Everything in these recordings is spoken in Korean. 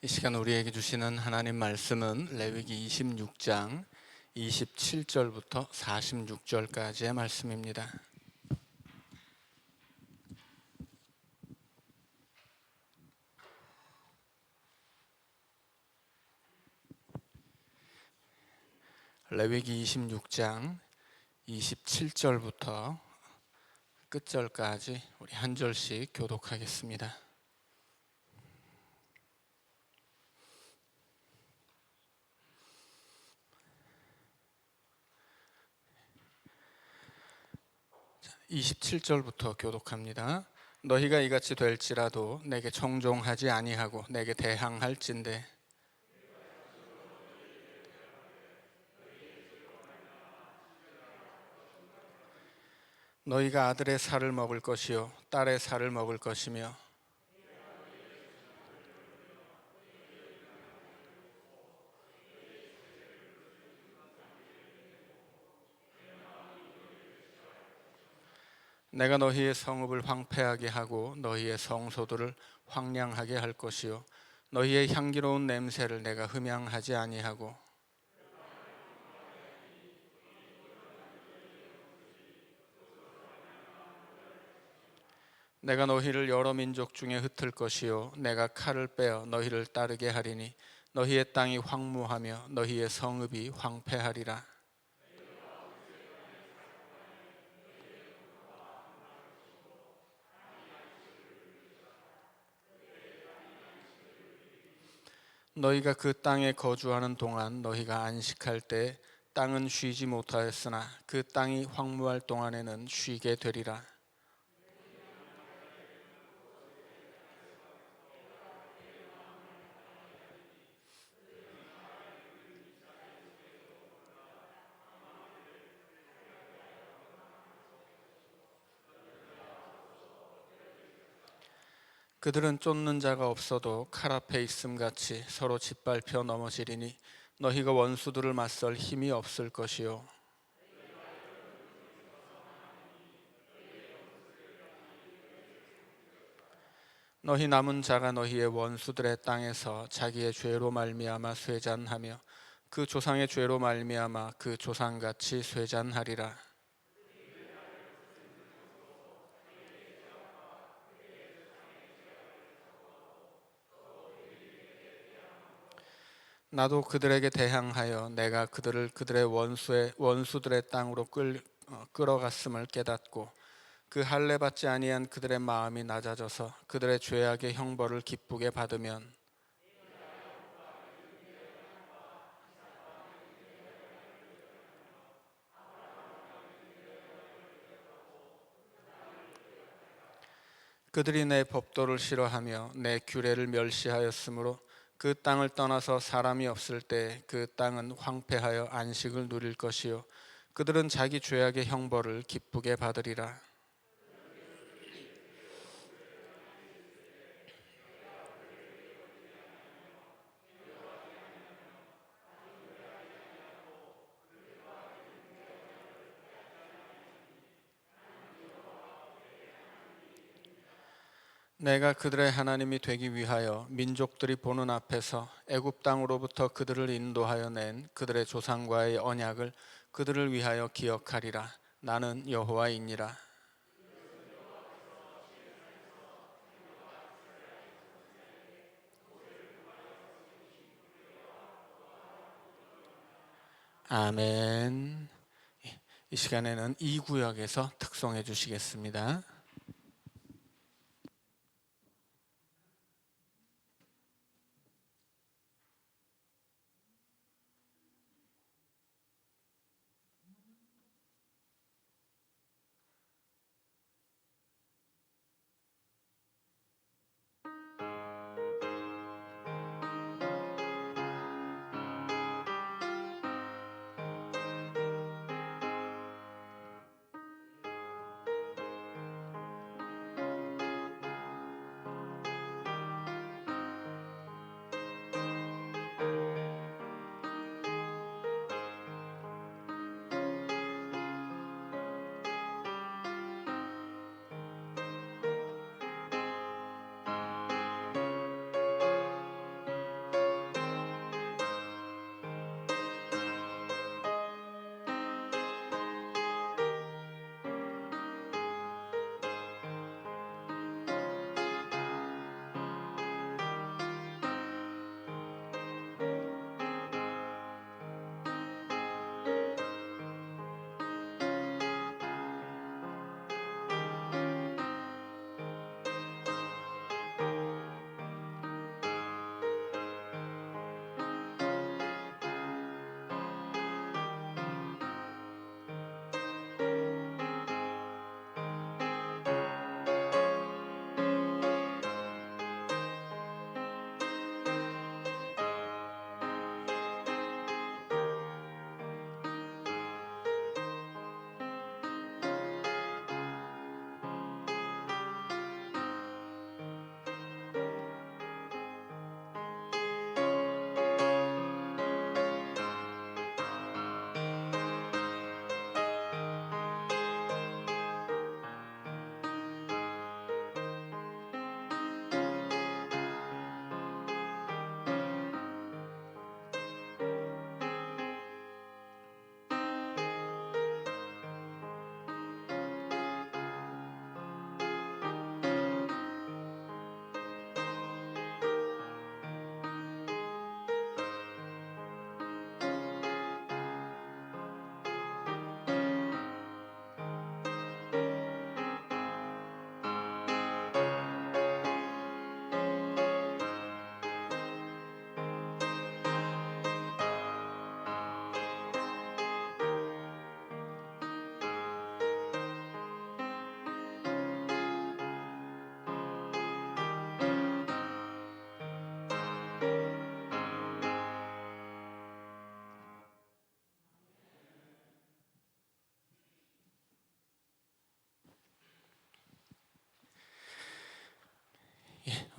이 시간 우리에게 주시는 하나님 말씀은 레위기 26장 27절부터 46절까지의 말씀입니다. 레위기 26장 27절부터 끝절까지 우리 한 절씩 교독하겠습니다. 자, 27절부터 교독합니다. 너희가 이같이 될지라도 내게 청종하지 아니하고 내게 대항할진대 너희가 아들의 살을 먹을 것이요 딸의 살을 먹을 것이며 내가 너희의 성읍을 황폐하게 하고 너희의 성소들을 황량하게 할 것이요 너희의 향기로운 냄새를 내가 흠양하지 아니하고 내가 너희를 여러 민족 중에 흩을 것이요 내가 칼을 빼어 너희를 따르게 하리니 너희의 땅이 황무하며 너희의 성읍이 황폐하리라. 너희가 그 땅에 거주하는 동안 너희가 안식할 때 땅은 쉬지 못하였으나 그 땅이 황무할 동안에는 쉬게 되리라. 그들은 쫓는 자가 없어도 칼 앞에 있음같이 서로 짓밟혀 넘어지리니 너희가 원수들을 맞설 힘이 없을 것이요 너희 남은 자가 너희의 원수들의 땅에서 자기의 죄로 말미암아 쇠잔하며 그 조상의 죄로 말미암아 그 조상같이 쇠잔하리라. 나도 그들에게 대항하여 내가 그들을 그들의 원수들의 땅으로 끌어갔음을 깨닫고 그 할례 받지 아니한 그들의 마음이 낮아져서 그들의 죄악의 형벌을 기쁘게 받으면 그들이 내 법도를 싫어하며 내 규례를 멸시하였으므로 그 땅을 떠나서 사람이 없을 때 그 땅은 황폐하여 안식을 누릴 것이요 그들은 자기 죄악의 형벌을 기쁘게 받으리라. 내가 그들의 하나님이 되기 위하여 민족들이 보는 앞에서 애굽 땅으로부터 그들을 인도하여 낸 그들의 조상과의 언약을 그들을 위하여 기억하리라. 나는 여호와이니라. 아멘. 이 시간에는 이 구역에서 특송해 주시겠습니다.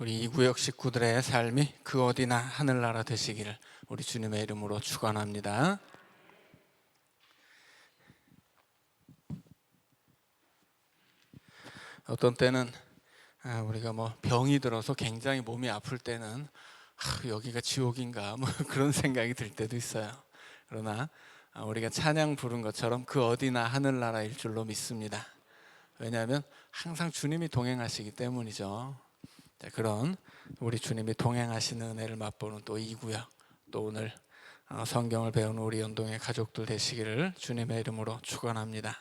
우리 이 구역 식구들의 삶이 그 어디나 하늘나라 되시기를 우리 주님의 이름으로 축원합니다. 어떤 때는 우리가 뭐 병이 들어서 굉장히 몸이 아플 때는 여기가 지옥인가 뭐 그런 생각이 들 때도 있어요. 그러나 우리가 찬양 부른 것처럼 그 어디나 하늘나라일 줄로 믿습니다. 왜냐하면 항상 주님이 동행하시기 때문이죠. 그런 우리 주님이 동행하시는 은혜를 맛보는 또 이 구역, 또 오늘 성경을 배우는 우리 연동의 가족들 되시기를 주님의 이름으로 축원합니다.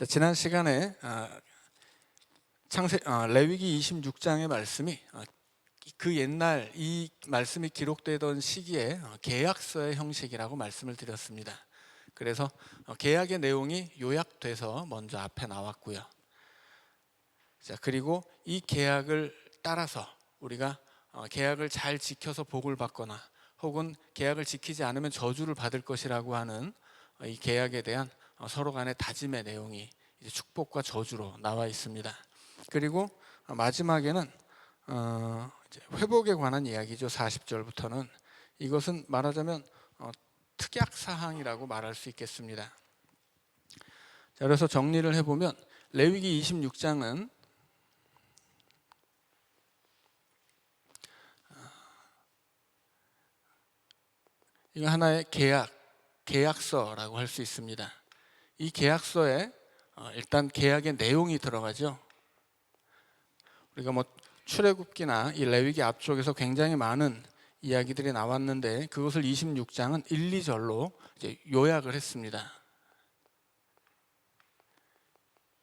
지난 시간에 레위기 26장의 말씀이 그 옛날 이 말씀이 기록되던 시기에 계약서의 형식이라고 말씀을 드렸습니다. 그래서 계약의 내용이 요약돼서 먼저 앞에 나왔고요. 그리고 이 계약을 따라서 우리가 계약을 잘 지켜서 복을 받거나 혹은 계약을 지키지 않으면 저주를 받을 것이라고 하는 이 계약에 대한 서로 간의 다짐의 내용이 이제 축복과 저주로 나와 있습니다. 그리고 마지막에는 회복에 관한 이야기죠. 40절부터는 이것은 말하자면 특약사항이라고 말할 수 있겠습니다. 그래서 정리를 해보면 레위기 26장은 이거 하나의 계약서라고 할 수 있습니다. 이 계약서에 일단 계약의 내용이 들어가죠. 우리가 뭐 출애굽기나 이 레위기 앞쪽에서 굉장히 많은 이야기들이 나왔는데 그것을 26장은 1, 2절로 이제 요약을 했습니다.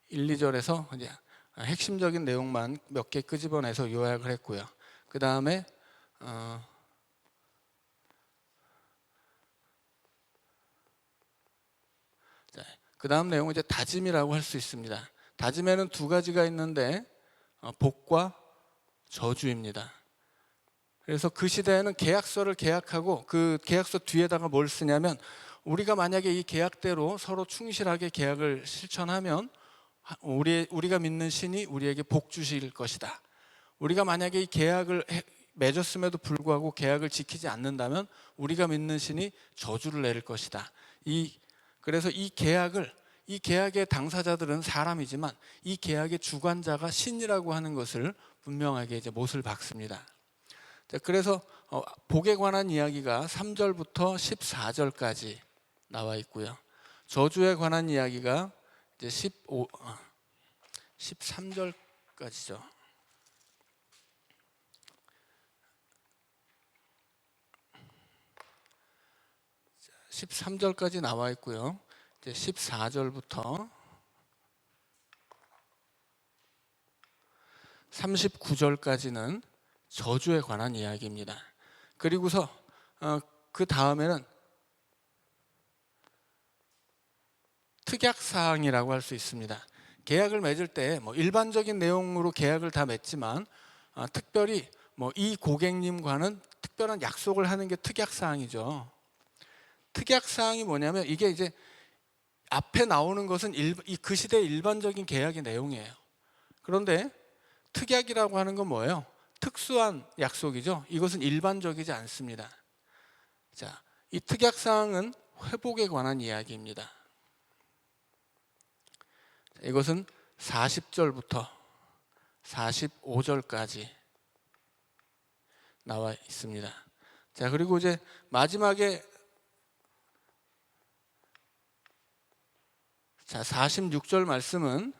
1, 2절에서 이제 핵심적인 내용만 몇 개 끄집어내서 요약을 했고요. 그 다음에 그 다음 내용은 이제 다짐이라고 할 수 있습니다. 다짐에는 두 가지가 있는데 복과 저주입니다. 그래서 그 시대에는 계약서를 계약하고 그 계약서 뒤에다가 뭘 쓰냐면 우리가 만약에 이 계약대로 서로 충실하게 계약을 실천하면 우리가 믿는 신이 우리에게 복 주실 것이다. 우리가 만약에 이 계약을 맺었음에도 불구하고 계약을 지키지 않는다면 우리가 믿는 신이 저주를 내릴 것이다. 그래서 이 계약의 당사자들은 사람이지만 이 계약의 주관자가 신이라고 하는 것을 분명하게 이제 못을 박습니다. 그래서 복에 관한 이야기가 3절부터 14절까지 나와 있고요. 저주에 관한 이야기가 이제 13절까지죠. 13절까지 나와 있고요. 이제 14절부터 39절까지는 저주에 관한 이야기입니다. 그리고서 그 다음에는 특약사항이라고 할 수 있습니다. 계약을 맺을 때 뭐 일반적인 내용으로 계약을 다 맺지만 특별히 뭐 이 고객님과는 특별한 약속을 하는 게 특약사항이죠. 특약사항이 뭐냐면 이게 이제 앞에 나오는 것은 그 시대의 일반적인 계약의 내용이에요. 그런데 특약이라고 하는 건 뭐예요? 특수한 약속이죠. 이것은 일반적이지 않습니다. 자, 이 특약사항은 회복에 관한 이야기입니다. 이것은 40절부터 45절까지 나와 있습니다. 자, 그리고 이제 마지막에 46절 말씀은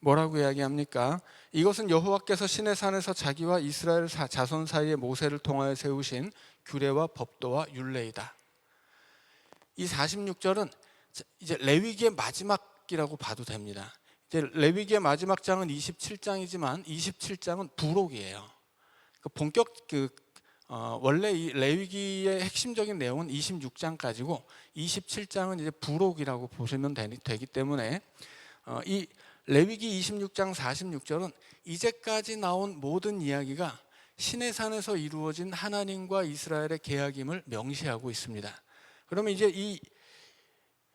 뭐라고 이야기합니까? 이것은 여호와께서 시내 산에서 자기와 이스라엘 자손 사이에 모세를 통하여 세우신 규례와 법도와 율례이다. 이 46절은 이제 레위기의 마지막이라고 봐도 됩니다. 이제 레위기의 마지막 장은 27장이지만 27장은 부록이에요. 원래 이 레위기의 핵심적인 내용은 26장까지고 27장은 이제 부록이라고 보시면 되기 때문에 이 레위기 26장 46절은 이제까지 나온 모든 이야기가 시내산에서 이루어진 하나님과 이스라엘의 계약임을 명시하고 있습니다. 그러면 이제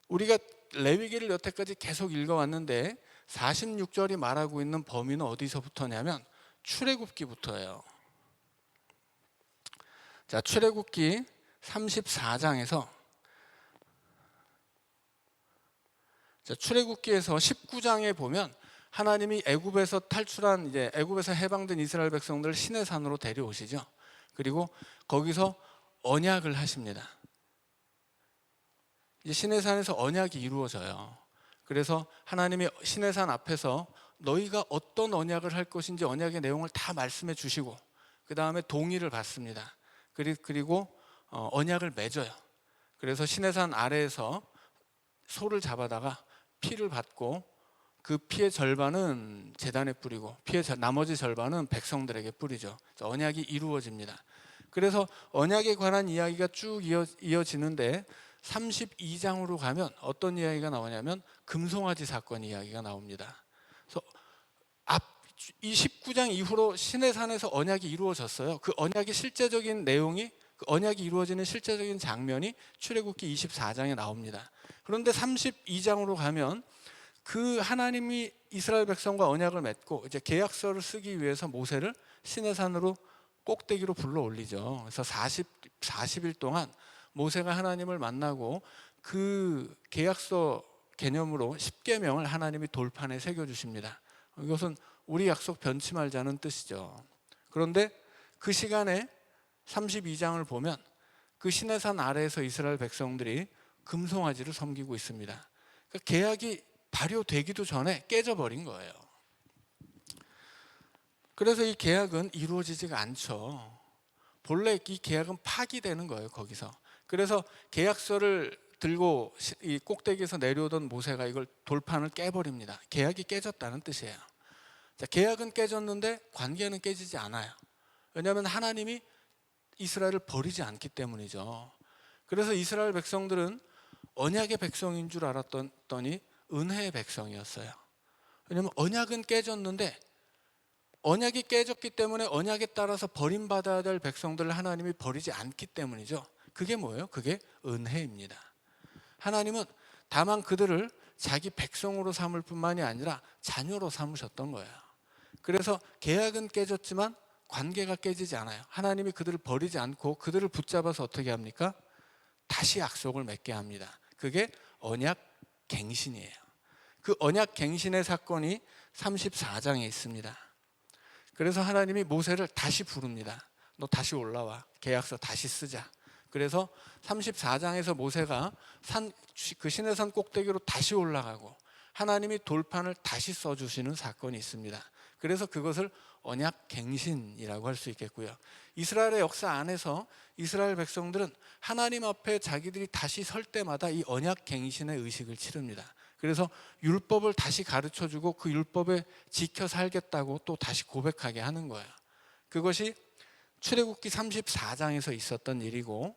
우리가 레위기를 여태까지 계속 읽어왔는데 46절이 말하고 있는 범위는 어디서부터냐면 출애굽기부터예요. 자, 출애굽기 34장에서 출애굽기에서 19장에 보면 하나님이 애굽에서 탈출한 이제 애굽에서 해방된 이스라엘 백성들을 시내산으로 데려오시죠. 그리고 거기서 언약을 하십니다. 이제 시내산에서 언약이 이루어져요. 그래서 하나님이 시내산 앞에서 너희가 어떤 언약을 할 것인지 언약의 내용을 다 말씀해 주시고 그 다음에 동의를 받습니다. 그리고 언약을 맺어요. 그래서 시내산 아래에서 소를 잡아다가 피를 받고 그 피의 절반은 제단에 뿌리고 나머지 절반은 백성들에게 뿌리죠. 언약이 이루어집니다. 그래서 언약에 관한 이야기가 쭉 이어지는데 32장으로 가면 어떤 이야기가 나오냐면 금송아지 사건 이야기가 나옵니다. 그래서 이 19장 이후로 시내산에서 언약이 이루어졌어요. 그 언약의 실제적인 내용이 그 언약이 이루어지는 실제적인 장면이 출애굽기 24장에 나옵니다. 그런데 32장으로 가면 그 하나님이 이스라엘 백성과 언약을 맺고 이제 계약서를 쓰기 위해서 모세를 시내산으로 꼭대기로 불러 올리죠. 그래서 40일 동안 모세가 하나님을 만나고 그 계약서 개념으로 10계명을 하나님이 돌판에 새겨 주십니다. 이것은 우리 약속 변치 말자는 뜻이죠. 그런데 그 시간에 32장을 보면 그 시내산 아래에서 이스라엘 백성들이 금송아지를 섬기고 있습니다. 그러니까 계약이 발효되기도 전에 깨져버린 거예요. 그래서 이 계약은 이루어지지가 않죠. 본래 이 계약은 파기되는 거예요, 거기서. 그래서 계약서를 들고 이 꼭대기에서 내려오던 모세가 이걸 돌판을 깨버립니다. 계약이 깨졌다는 뜻이에요. 자, 계약은 깨졌는데 관계는 깨지지 않아요. 왜냐하면 하나님이 이스라엘을 버리지 않기 때문이죠. 그래서 이스라엘 백성들은 언약의 백성인 줄 알았더니 은혜의 백성이었어요. 왜냐하면 언약은 깨졌는데 언약이 깨졌기 때문에 언약에 따라서 버림받아야 될 백성들을 하나님이 버리지 않기 때문이죠. 그게 뭐예요? 그게 은혜입니다. 하나님은 다만 그들을 자기 백성으로 삼을 뿐만이 아니라 자녀로 삼으셨던 거예요. 그래서 계약은 깨졌지만 관계가 깨지지 않아요. 하나님이 그들을 버리지 않고 그들을 붙잡아서 어떻게 합니까? 다시 약속을 맺게 합니다. 그게 언약 갱신이에요. 그 언약 갱신의 사건이 34장에 있습니다. 그래서 하나님이 모세를 다시 부릅니다. 너 다시 올라와. 계약서 다시 쓰자. 그래서 34장에서 모세가 그 시내산 꼭대기로 다시 올라가고 하나님이 돌판을 다시 써주시는 사건이 있습니다. 그래서 그것을 언약 갱신이라고 할 수 있겠고요. 이스라엘의 역사 안에서 이스라엘 백성들은 하나님 앞에 자기들이 다시 설 때마다 이 언약 갱신의 의식을 치릅니다. 그래서 율법을 다시 가르쳐주고 그 율법에 지켜 살겠다고 또 다시 고백하게 하는 거예요. 그것이 출애굽기 34장에서 있었던 일이고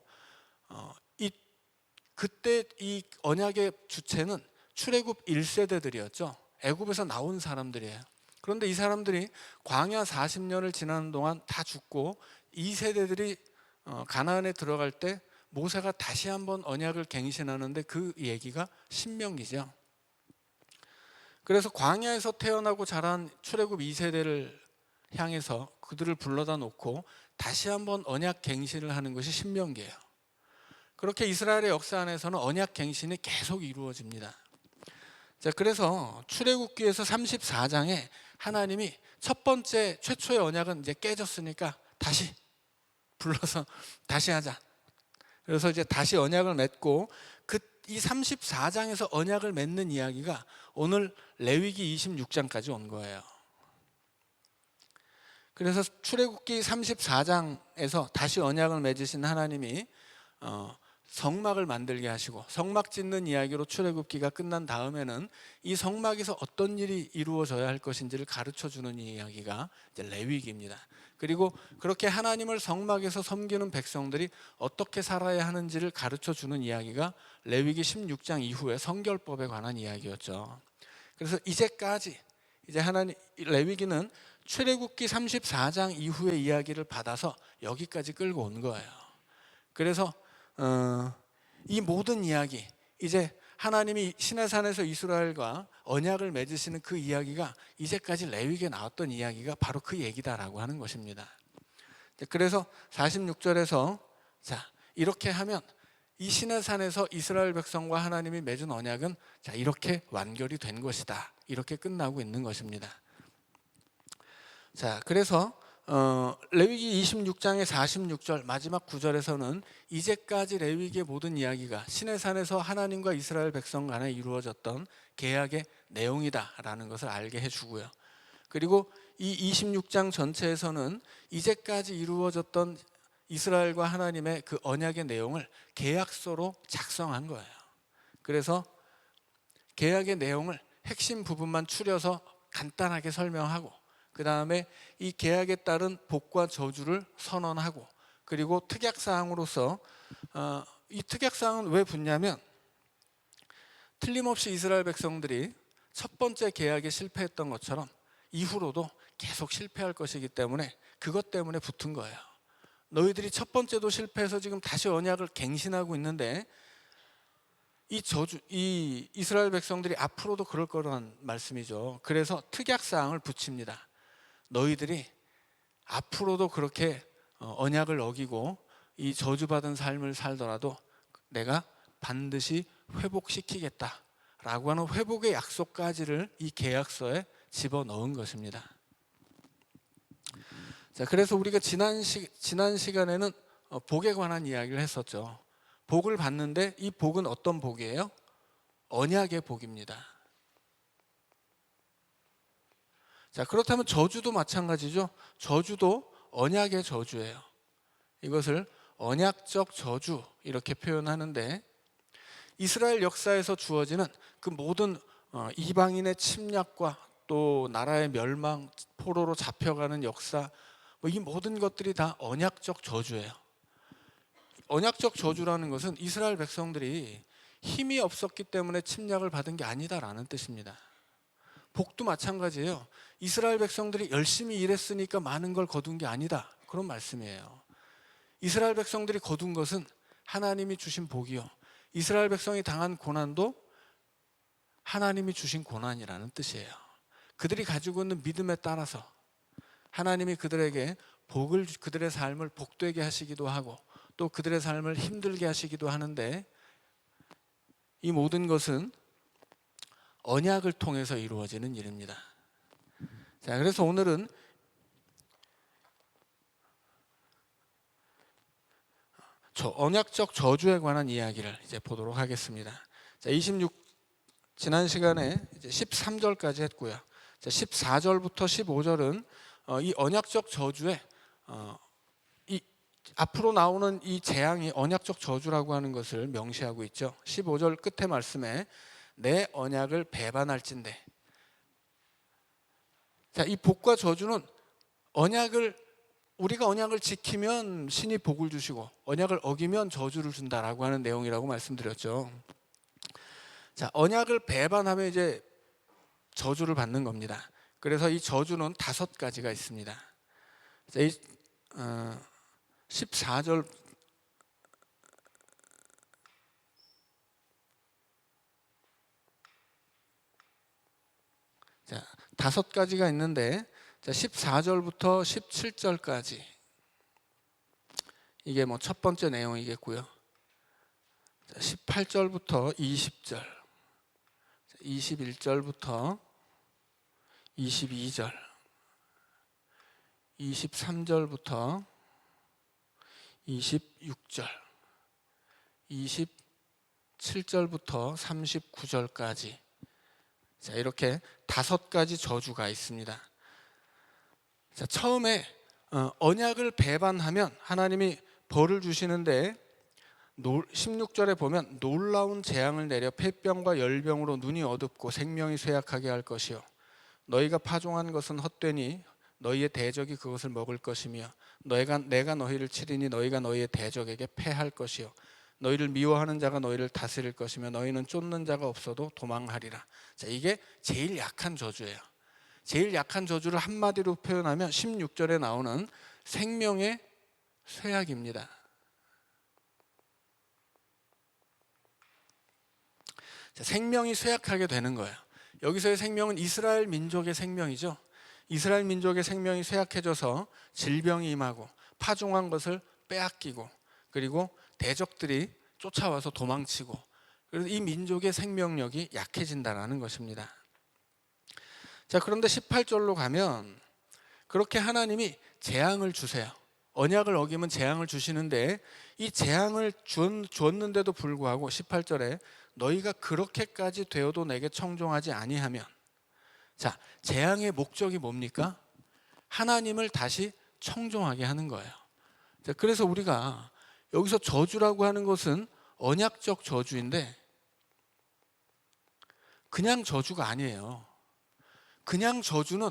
그때 이 언약의 주체는 출애굽 1세대들이었죠. 애굽에서 나온 사람들이에요. 그런데 이 사람들이 광야 40년을 지나는 동안 다 죽고 2세대들이 가나안에 들어갈 때 모세가 다시 한번 언약을 갱신하는데 그 얘기가 신명기죠. 그래서 광야에서 태어나고 자란 출애굽 2세대를 향해서 그들을 불러다 놓고 다시 한번 언약 갱신을 하는 것이 신명기예요. 그렇게 이스라엘의 역사 안에서는 언약 갱신이 계속 이루어집니다. 자, 그래서 출애굽기에서 34장에 하나님이 첫 번째 최초의 언약은 이제 깨졌으니까 다시 불러서 다시 하자. 그래서 이제 다시 언약을 맺고 이 34장에서 언약을 맺는 이야기가 오늘 레위기 26장까지 온 거예요. 그래서 출애굽기 34장에서 다시 언약을 맺으신 하나님이 성막을 만들게 하시고 성막 짓는 이야기로 출애굽기가 끝난 다음에는 이 성막에서 어떤 일이 이루어져야 할 것인지를 가르쳐주는 이야기가 이제 레위기입니다. 그리고 그렇게 하나님을 성막에서 섬기는 백성들이 어떻게 살아야 하는지를 가르쳐주는 이야기가 레위기 16장 이후에 성결법에 관한 이야기였죠. 그래서 이제까지 이제 레위기는 출애굽기 34장 이후의 이야기를 받아서 여기까지 끌고 온 거예요. 그래서 이 모든 이야기, 이제 하나님이 시내산에서 이스라엘과 언약을 맺으시는 그 이야기가 이제까지 레위기에 나왔던 이야기가 바로 그 얘기다라고 하는 것입니다. 그래서 46절에서 자, 이렇게 하면 이 시내산에서 이스라엘 백성과 하나님이 맺은 언약은 자, 이렇게 완결이 된 것이다. 이렇게 끝나고 있는 것입니다. 자, 그래서 레위기 26장의 46절 마지막 9절에서는 이제까지 레위기의 모든 이야기가 시내산에서 하나님과 이스라엘 백성 간에 이루어졌던 계약의 내용이다라는 것을 알게 해주고요. 그리고 이 26장 전체에서는 이제까지 이루어졌던 이스라엘과 하나님의 그 언약의 내용을 계약서로 작성한 거예요. 그래서 계약의 내용을 핵심 부분만 추려서 간단하게 설명하고 그 다음에 이 계약에 따른 복과 저주를 선언하고 그리고 특약사항으로서 이 특약사항은 왜 붙냐면 틀림없이 이스라엘 백성들이 첫 번째 계약에 실패했던 것처럼 이후로도 계속 실패할 것이기 때문에 그것 때문에 붙은 거예요. 너희들이 첫 번째도 실패해서 지금 다시 언약을 갱신하고 있는데 이 이스라엘 백성들이 앞으로도 그럴 거라는 말씀이죠. 그래서 특약사항을 붙입니다. 너희들이 앞으로도 그렇게 언약을 어기고 이 저주받은 삶을 살더라도 내가 반드시 회복시키겠다라고 하는 회복의 약속까지를 이 계약서에 집어넣은 것입니다. 자, 그래서 우리가 지난 시간에는 복에 관한 이야기를 했었죠. 복을 받는데 이 복은 어떤 복이에요? 언약의 복입니다. 자, 그렇다면 저주도 마찬가지죠. 저주도 언약의 저주예요. 이것을 언약적 저주 이렇게 표현하는데 이스라엘 역사에서 주어지는 그 모든 이방인의 침략과 또 나라의 멸망, 포로로 잡혀가는 역사, 이 모든 것들이 다 언약적 저주예요. 언약적 저주라는 것은 이스라엘 백성들이 힘이 없었기 때문에 침략을 받은 게 아니다라는 뜻입니다. 복도 마찬가지예요. 이스라엘 백성들이 열심히 일했으니까 많은 걸 거둔 게 아니다. 그런 말씀이에요. 이스라엘 백성들이 거둔 것은 하나님이 주신 복이요. 이스라엘 백성이 당한 고난도 하나님이 주신 고난이라는 뜻이에요. 그들이 가지고 있는 믿음에 따라서 하나님이 그들에게 그들의 삶을 복되게 하시기도 하고 또 그들의 삶을 힘들게 하시기도 하는데 이 모든 것은 언약을 통해서 이루어지는 일입니다. 자, 그래서 오늘은 언약적 저주에 관한 이야기를 이제 보도록 하겠습니다. 자, 지난 시간에 이제 13절까지 했고요. 자, 14절부터 15절은 이 언약적 저주에 이 앞으로 나오는 이 재앙이 언약적 저주라고 하는 것을 명시하고 있죠. 15절 끝에 말씀에 내 언약을 배반할진대. 자, 이 복과 저주는 우리가 언약을 지키면 신이 복을 주시고 언약을 어기면 저주를 준다라고 하는 내용이라고 말씀드렸죠. 자, 언약을 배반하면 이제 저주를 받는 겁니다. 그래서 이 저주는 5가지가 있습니다. 자, 14절 자, 5가지가 있는데 자, 14절부터 17절까지 이게 뭐 첫 번째 내용이겠고요. 자, 18절부터 20절, 21절부터 22절, 23절부터 26절, 27절부터 39절까지 자, 이렇게 5가지 저주가 있습니다. 자, 처음에 언약을 배반하면 하나님이 벌을 주시는데 16절에 보면 놀라운 재앙을 내려 폐병과 열병으로 눈이 어둡고 생명이 쇠약하게 할 것이요 너희가 파종한 것은 헛되니 너희의 대적이 그것을 먹을 것이며 내가 너희를 치리니 너희가 너희의 대적에게 패할 것이요 너희를 미워하는 자가 너희를 다스릴 것이며 너희는 쫓는 자가 없어도 도망하리라. 자, 이게 제일 약한 저주예요. 제일 약한 저주를 한마디로 표현하면 16절에 나오는 생명의 쇠약입니다. 자, 생명이 쇠약하게 되는 거예요. 여기서의 생명은 이스라엘 민족의 생명이죠. 이스라엘 민족의 생명이 쇠약해져서 질병이 임하고 파종한 것을 빼앗기고 그리고 대적들이 쫓아와서 도망치고, 그래서 이 민족의 생명력이 약해진다는 것입니다. 자, 그런데 18절로 가면 그렇게 하나님이 재앙을 주세요. 언약을 어기면 재앙을 주시는데 이 재앙을 주었는데도 불구하고 18절에 너희가 그렇게까지 되어도 내게 청종하지 아니하면, 자, 재앙의 목적이 뭡니까? 하나님을 다시 청종하게 하는 거예요. 자, 그래서 우리가 여기서 저주라고 하는 것은 언약적 저주인데 그냥 저주가 아니에요. 그냥 저주는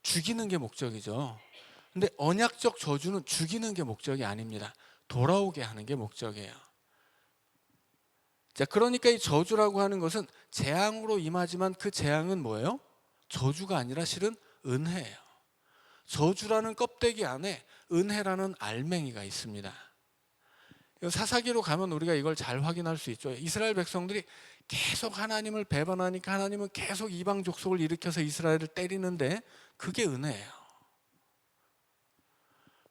죽이는 게 목적이죠. 근데 언약적 저주는 죽이는 게 목적이 아닙니다. 돌아오게 하는 게 목적이에요. 자, 그러니까 이 저주라고 하는 것은 재앙으로 임하지만 그 재앙은 뭐예요? 저주가 아니라 실은 은혜예요. 저주라는 껍데기 안에 은혜라는 알맹이가 있습니다. 사사기로 가면 우리가 이걸 잘 확인할 수 있죠. 이스라엘 백성들이 계속 하나님을 배반하니까 하나님은 계속 이방 족속을 일으켜서 이스라엘을 때리는데 그게 은혜예요.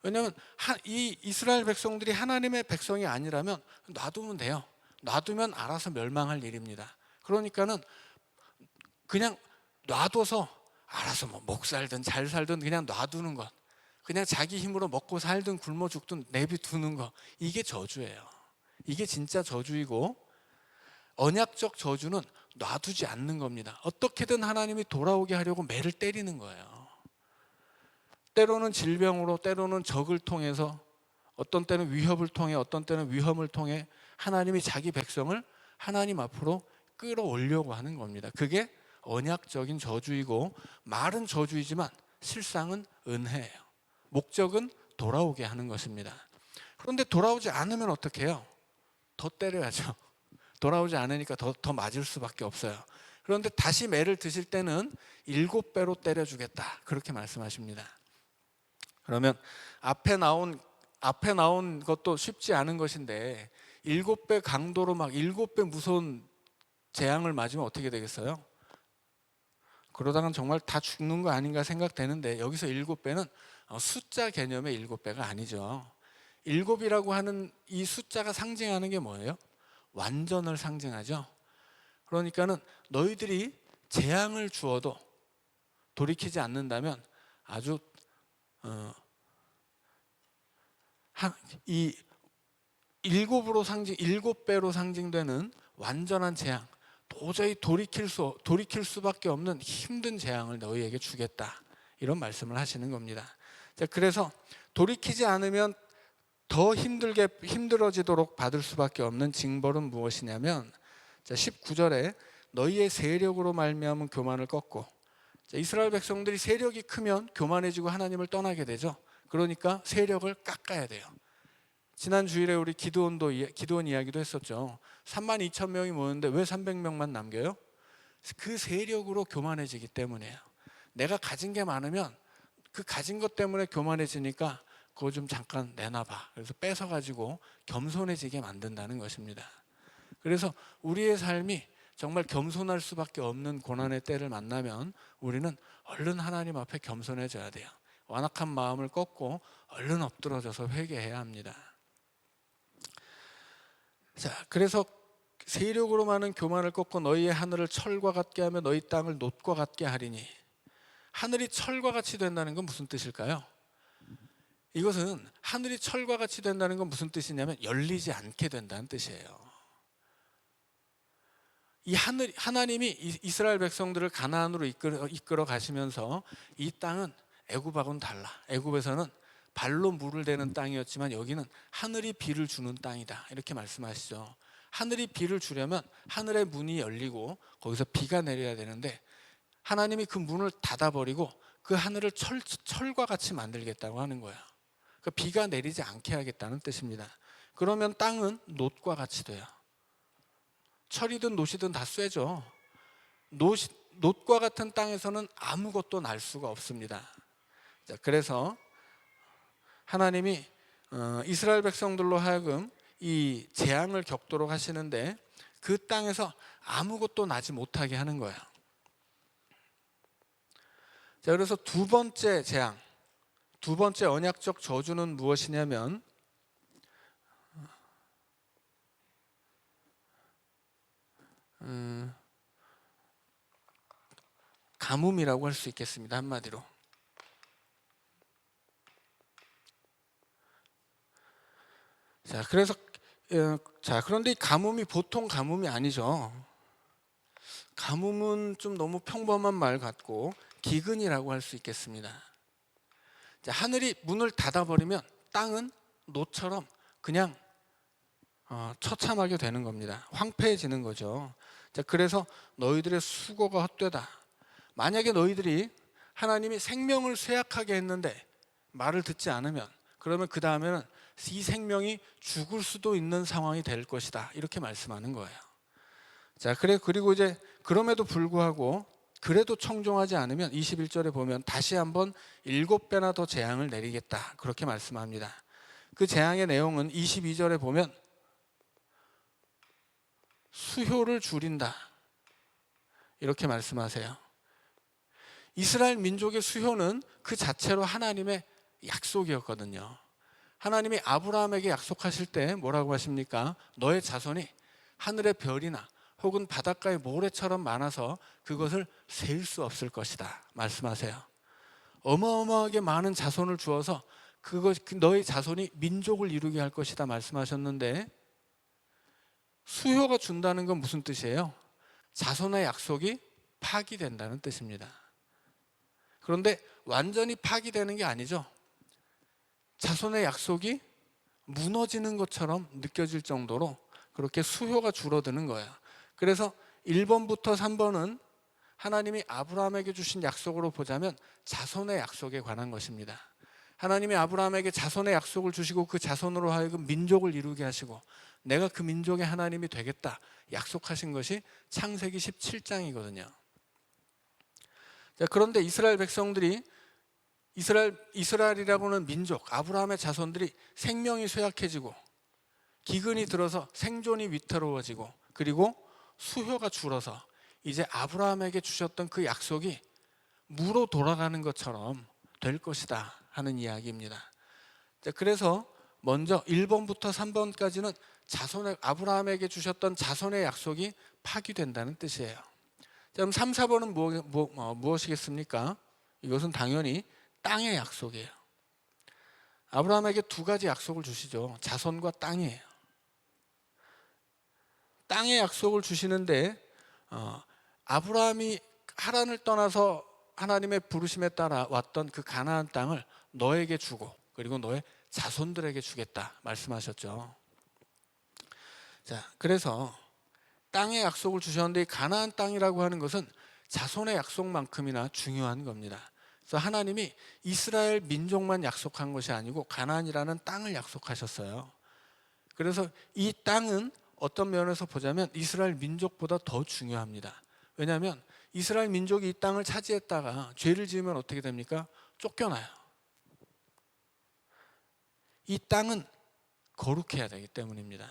왜냐하면 이 이스라엘 백성들이 하나님의 백성이 아니라면 놔두면 돼요. 놔두면 알아서 멸망할 일입니다. 그러니까는 그냥 놔둬서 알아서 뭐 목 살든 잘 살든 그냥 놔두는 것, 그냥 자기 힘으로 먹고 살든 굶어 죽든 내비두는 것, 이게 저주예요. 이게 진짜 저주이고, 언약적 저주는 놔두지 않는 겁니다. 어떻게든 하나님이 돌아오게 하려고 매를 때리는 거예요. 때로는 질병으로, 때로는 적을 통해서, 어떤 때는 위협을 통해, 어떤 때는 위험을 통해 하나님이 자기 백성을 하나님 앞으로 끌어올려고 하는 겁니다. 그게 언약적인 저주이고, 말은 저주이지만 실상은 은혜예요. 목적은 돌아오게 하는 것입니다. 그런데 돌아오지 않으면 어떻게 해요? 더 때려야죠. 돌아오지 않으니까 더 맞을 수밖에 없어요. 그런데 다시 매를 드실 때는 7배로 때려주겠다, 그렇게 말씀하십니다. 그러면 앞에 나온 것도 쉽지 않은 것인데 7배 강도로 막 7배 무서운 재앙을 맞으면 어떻게 되겠어요? 그러다간 정말 다 죽는 거 아닌가 생각되는데, 여기서 7배는 숫자 개념의 7배가 아니죠. 7이라고 하는 이 숫자가 상징하는 게 뭐예요? 완전을 상징하죠. 그러니까는 너희들이 재앙을 주어도 돌이키지 않는다면 아주 이 7배로 상징되는 완전한 재앙, 도저히 돌이킬 수밖에 없는 힘든 재앙을 너희에게 주겠다, 이런 말씀을 하시는 겁니다. 자, 그래서 돌이키지 않으면 더 힘들어지도록 받을 수밖에 없는 징벌은 무엇이냐면, 자, 19절에 너희의 세력으로 말미암은 교만을 꺾고, 자, 이스라엘 백성들이 세력이 크면 교만해지고 하나님을 떠나게 되죠. 그러니까 세력을 깎아야 돼요. 지난 주일에 우리 기드온 이야기도 했었죠. 32,000명이 모였는데 왜 300명만 남겨요? 그 세력으로 교만해지기 때문이에요. 내가 가진 게 많으면 그 가진 것 때문에 교만해지니까 그거 좀 잠깐 내놔봐, 그래서 뺏어가지고 겸손해지게 만든다는 것입니다. 그래서 우리의 삶이 정말 겸손할 수밖에 없는 고난의 때를 만나면 우리는 얼른 하나님 앞에 겸손해져야 돼요. 완악한 마음을 꺾고 얼른 엎드러져서 회개해야 합니다. 자, 그래서 세력으로 많은 교만을 꺾고 너희의 하늘을 철과 같게 하며 너희 땅을 놋과 같게 하리니, 하늘이 철과 같이 된다는 건 무슨 뜻일까요? 이것은 하늘이 철과 같이 된다는 건 무슨 뜻이냐면 열리지 않게 된다는 뜻이에요. 하나님이 이스라엘 백성들을 가나안으로 이끌어 가시면서 이 땅은 애굽하고는 달라. 애굽에서는 발로 물을 대는 땅이었지만 여기는 하늘이 비를 주는 땅이다, 이렇게 말씀하시죠. 하늘이 비를 주려면 하늘의 문이 열리고 거기서 비가 내려야 되는데 하나님이 그 문을 닫아버리고 그 하늘을 철과 같이 만들겠다고 하는 거예요. 그러니까 비가 내리지 않게 하겠다는 뜻입니다. 그러면 땅은 놋과 같이 돼요. 철이든 놋이든 다 쇠죠. 놋과 같은 땅에서는 아무것도 날 수가 없습니다. 자, 그래서 하나님이 이스라엘 백성들로 하여금 이 재앙을 겪도록 하시는데 그 땅에서 아무것도 나지 못하게 하는 거예요. 자, 그래서 두 번째 재앙, 두 번째 언약적 저주는 무엇이냐면 가뭄이라고 할 수 있겠습니다. 한마디로. 자, 그런데 이 가뭄이 보통 가뭄이 아니죠. 가뭄은 좀 너무 평범한 말 같고 기근이라고 할 수 있겠습니다. 자, 하늘이 문을 닫아버리면 땅은 노처럼 그냥 처참하게 되는 겁니다. 황폐해지는 거죠. 자, 그래서 너희들의 수고가 헛되다. 만약에 너희들이 하나님이 생명을 쇠약하게 했는데 말을 듣지 않으면, 그러면 그 다음에는 이 생명이 죽을 수도 있는 상황이 될 것이다, 이렇게 말씀하는 거예요. 자, 그리고 이제 그럼에도 불구하고 그래도 청종하지 않으면 21절에 보면 다시 한번 7배나 더 재앙을 내리겠다, 그렇게 말씀합니다. 그 재앙의 내용은 22절에 보면 수효를 줄인다, 이렇게 말씀하세요. 이스라엘 민족의 수효는 그 자체로 하나님의 약속이었거든요. 하나님이 아브라함에게 약속하실 때 뭐라고 하십니까? 너의 자손이 하늘의 별이나 혹은 바닷가의 모래처럼 많아서 그것을 셀 수 없을 것이다, 말씀하세요. 어마어마하게 많은 자손을 주어서 너의 자손이 민족을 이루게 할 것이다 말씀하셨는데, 수효가 준다는 건 무슨 뜻이에요? 자손의 약속이 파기된다는 뜻입니다. 그런데 완전히 파기되는 게 아니죠. 자손의 약속이 무너지는 것처럼 느껴질 정도로 그렇게 수효가 줄어드는 거예요. 그래서 1번부터 3번은 하나님이 아브라함에게 주신 약속으로 보자면 자손의 약속에 관한 것입니다. 하나님이 아브라함에게 자손의 약속을 주시고 그 자손으로 하여금 민족을 이루게 하시고 내가 그 민족의 하나님이 되겠다 약속하신 것이 창세기 17장이거든요. 자, 그런데 이스라엘 백성들이, 이스라엘이라고는 민족, 아브라함의 자손들이 생명이 쇠약해지고 기근이 들어서 생존이 위태로워지고 그리고 수효가 줄어서 이제 아브라함에게 주셨던 그 약속이 무로 돌아가는 것처럼 될 것이다 하는 이야기입니다. 자, 그래서 먼저 1번부터 3번까지는 아브라함에게 주셨던 자손의 약속이 파기된다는 뜻이에요. 자, 그럼 3, 4번은 무엇이겠습니까? 이것은 당연히 땅의 약속이에요. 아브라함에게 두 가지 약속을 주시죠. 자손과 땅이에요. 땅의 약속을 주시는데 아브라함이 하란을 떠나서 하나님의 부르심에 따라 왔던 그 가나안 땅을 너에게 주고 그리고 너의 자손들에게 주겠다 말씀하셨죠. 자, 그래서 땅의 약속을 주셨는데 이 가나안 땅이라고 하는 것은 자손의 약속만큼이나 중요한 겁니다. 그래서 하나님이 이스라엘 민족만 약속한 것이 아니고 가나안이라는 땅을 약속하셨어요. 그래서 이 땅은 어떤 면에서 보자면 이스라엘 민족보다 더 중요합니다. 왜냐하면 이스라엘 민족이 이 땅을 차지했다가 죄를 지으면 어떻게 됩니까? 쫓겨나요. 이 땅은 거룩해야 되기 때문입니다.